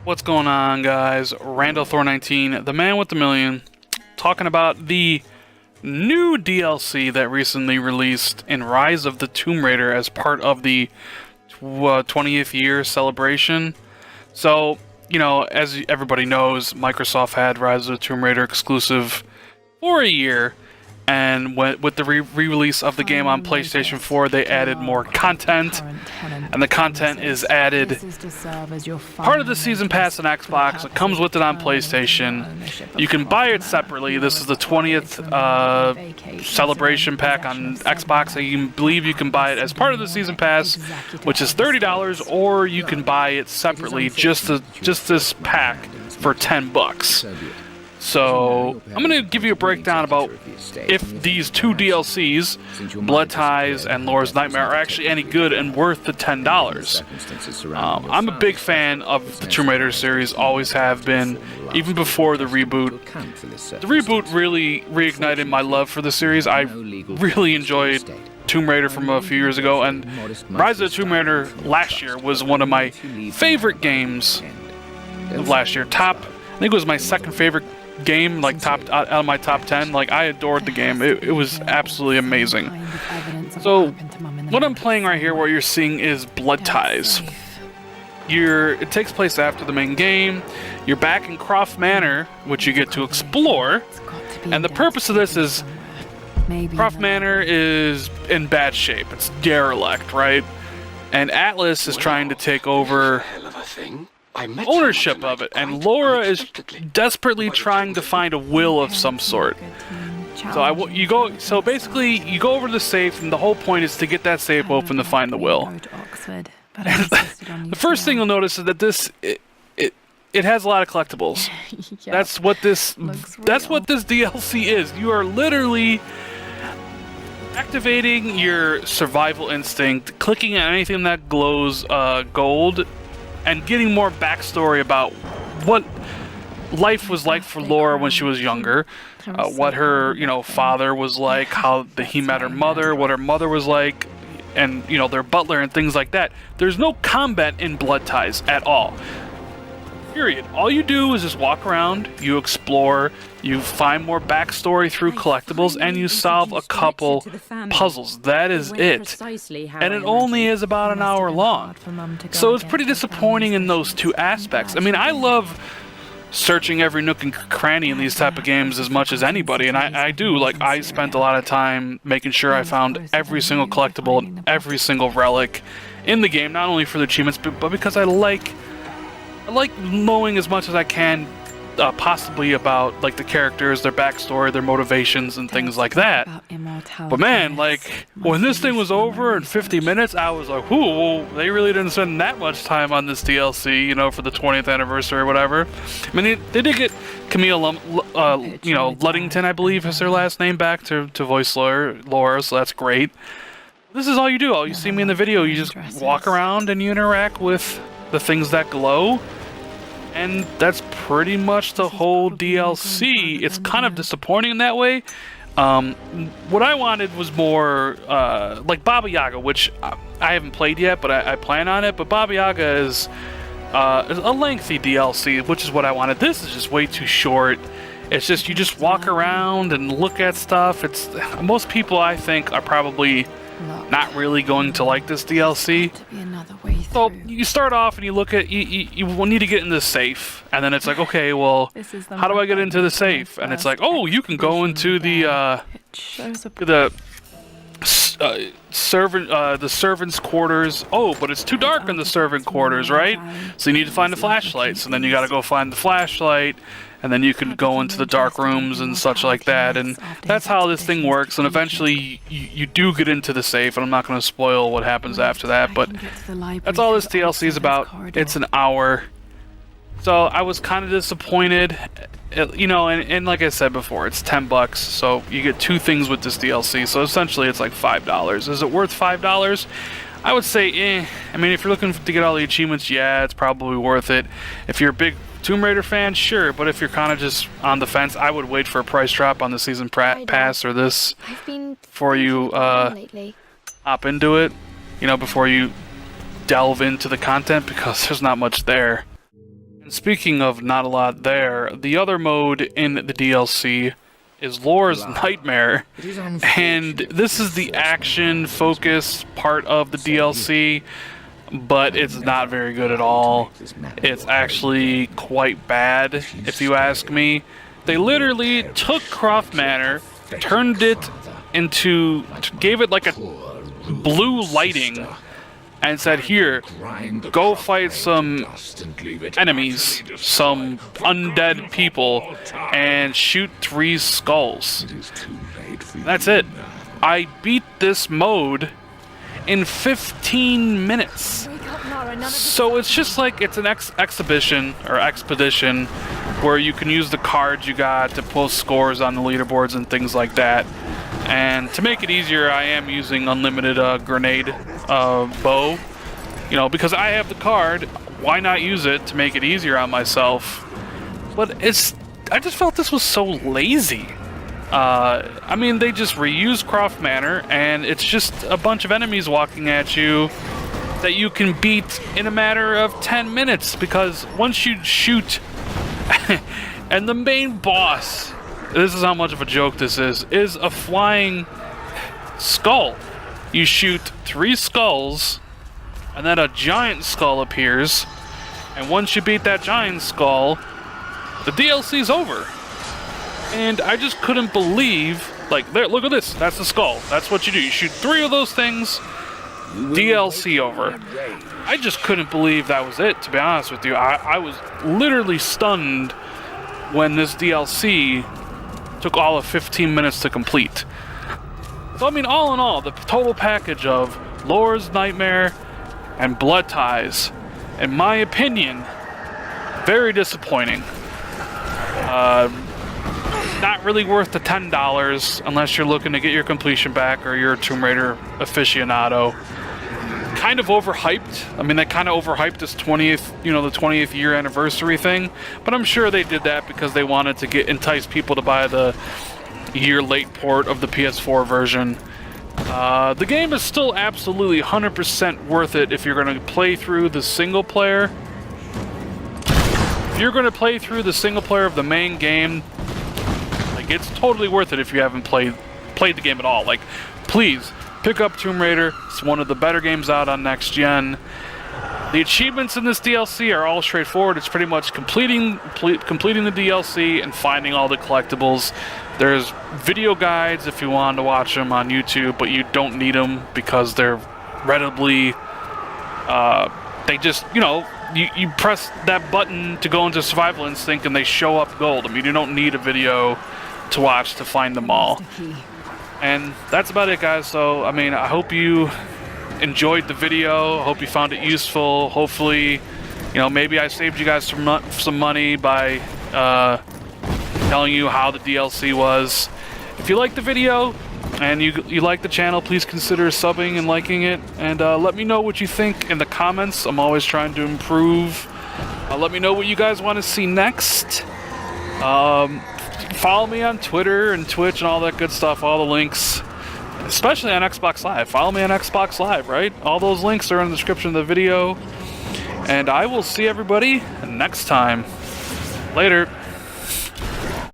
What's going on, guys? Randall Thor 19, the man with the million, talking about the new DLC that recently released in Rise of the Tomb Raider as part of the 20th year celebration. So, you know, as everybody knows, Microsoft had Rise of the Tomb Raider exclusive for a year, and with the re-release of the game on PlayStation 4, they added more content, and the content is added part of the Season Pass on Xbox. It comes with it on PlayStation. You can buy it separately. This is the 20th celebration pack on Xbox. I believe you can buy it as part of the Season Pass, which is $30, or you can buy it separately, just this pack for $10. So, I'm going to give you a breakdown about if these two DLCs, Blood Ties and Laura's Nightmare, are actually any good and worth the $10. I'm a big fan of the Tomb Raider series, always have been, even before the reboot. The reboot really reignited my love for the series. I really enjoyed Tomb Raider from a few years ago, and Rise of the Tomb Raider last year was one of my favorite games of last year. I think it was my second favorite game, like out of my top 10. Like, I adored the game. It was absolutely amazing. So what I'm playing right here, what you're seeing, is Blood Ties. It takes place after the main game. You're back in Croft Manor, which you get to explore, and the purpose of this is Croft Manor is in bad shape. It's derelict, right? And Atlas is trying to take over ownership of it, and Laura is desperately trying to find a will of some sort. So basically you go over to the safe, and the whole point is to get that safe open to find the will. The first thing you'll notice is that it has a lot of collectibles. That's what this DLC is. You are literally activating your survival instinct, clicking on anything that glows gold, and getting more backstory about what life was like for Laura when she was younger, what her, father was like, how he met her mother, what her mother was like, and, their butler and things like that. There's no combat in Blood Ties at all. Period. All you do is just walk around, you explore, you find more backstory through collectibles, and you solve a couple puzzles. That is it. And it only is about an hour long. So it's pretty disappointing in those two aspects. I mean, I love searching every nook and cranny in these type of games as much as anybody, and I do. Like, I spent a lot of time making sure I found every single collectible and every single relic in the game, not only for the achievements, but because I like knowing as much as I can, possibly about like the characters, their backstory, their motivations, and things like that. But man, like, when this thing was over in 50 minutes, I was like, "Ooh, they really didn't spend that much time on this DLC, for the 20th anniversary or whatever." I mean, they did get Camille, Luddington, I believe, is their last name, back to voice Laura, so that's great. This is all you do. All you see me in the video, you just walk around and you interact with the things that glow, and that's pretty much the whole DLC. It's kind of disappointing in that way. What I wanted was more like Baba Yaga, which I haven't played yet, but I plan on it. But Baba Yaga is a lengthy DLC, which is what I wanted. This is just way too short. It's just, you just walk around and look at stuff. Most people, I think, are probably not really going to like this DLC. So you start off and you look at, you will need to get in the safe, and then it's like, okay, well, how do I get into the safe? And it's like, oh, you can go into the servants' quarters. Oh, but it's too dark in the servant quarters, right? So you need to find the flashlights, and then you got to go find the flashlight, and then you can go into the dark rooms and such like that, and that's how this thing works. And eventually you do get into the safe, and I'm not going to spoil what happens after that, but that's all this DLC is about. It's an hour. So I was kind of disappointed, and like I said before, it's $10, so you get two things with this DLC, so essentially it's like $5. Is it worth $5? I would say, I mean, if you're looking to get all the achievements, yeah, it's probably worth it. If you're a big Tomb Raider fan, sure, but if you're kind of just on the fence, I would wait for a price drop on the season pass or this before you hop into it, before you delve into the content, because there's not much there. speaking of not a lot there, the other mode in the DLC is Laura's Nightmare, and this is the action-focused part of the DLC, but it's not very good at all. It's actually quite bad, if you ask me. They literally took Croft Manor, turned it into, gave it like a blue lighting, and said, here, go fight some enemies, some undead people, and shoot 3 skulls. That's it. I beat this mode in 15 minutes. So it's just like, it's an exhibition, or expedition, where you can use the cards you got to post scores on the leaderboards and things like that. And to make it easier, I am using unlimited grenade bow. You know, because I have the card, why not use it to make it easier on myself? But I just felt this was so lazy. I mean, they just reused Croft Manor, and it's just a bunch of enemies walking at you that you can beat in a matter of 10 minutes, because once you shoot... and the main boss, this is how much of a joke this is a flying skull. You shoot 3 skulls, and then a giant skull appears, and once you beat that giant skull, the DLC's over. And I just couldn't believe, like, there, look at this, that's the skull. That's what you do. You shoot 3 of those things, DLC over. I just couldn't believe that was it, to be honest with you. I was literally stunned when this DLC took all of 15 minutes to complete. So, I mean, all in all, the total package of Laura's Nightmare and Blood Ties, in my opinion, very disappointing. Not really worth the $10 unless you're looking to get your completion back or you're a Tomb Raider aficionado. Kind of overhyped. I mean, they kind of overhyped this 20th, you know, the 20th year anniversary thing, but I'm sure they did that because they wanted to entice people to buy the year late port of the PS4 version. The game is still absolutely 100% worth it if you're going to play through the single player. If you're going to play through the single player of the main game, like, it's totally worth it if you haven't played the game at all. Like, please pick up Tomb Raider. It's one of the better games out on next gen. The achievements in this DLC are all straightforward. It's pretty much completing the DLC and finding all the collectibles. There's video guides if you want to watch them on YouTube, but you don't need them because they're readily... they just, you know, you press that button to go into Survival Instinct and they show up gold. I mean, you don't need a video to watch to find them all. And that's about it, guys. So, I mean, I hope you enjoyed the video. I hope you found it useful. Hopefully, you know, maybe I saved you guys some money by telling you how the DLC was. If you liked the video and you like the channel, please consider subbing and liking it. And let me know what you think in the comments. I'm always trying to improve. Let me know what you guys want to see next. Follow me on Twitter and Twitch and all that good stuff, all the links, especially on Xbox Live. Follow me on Xbox Live, right? All those links are in the description of the video. And I will see everybody next time. Later.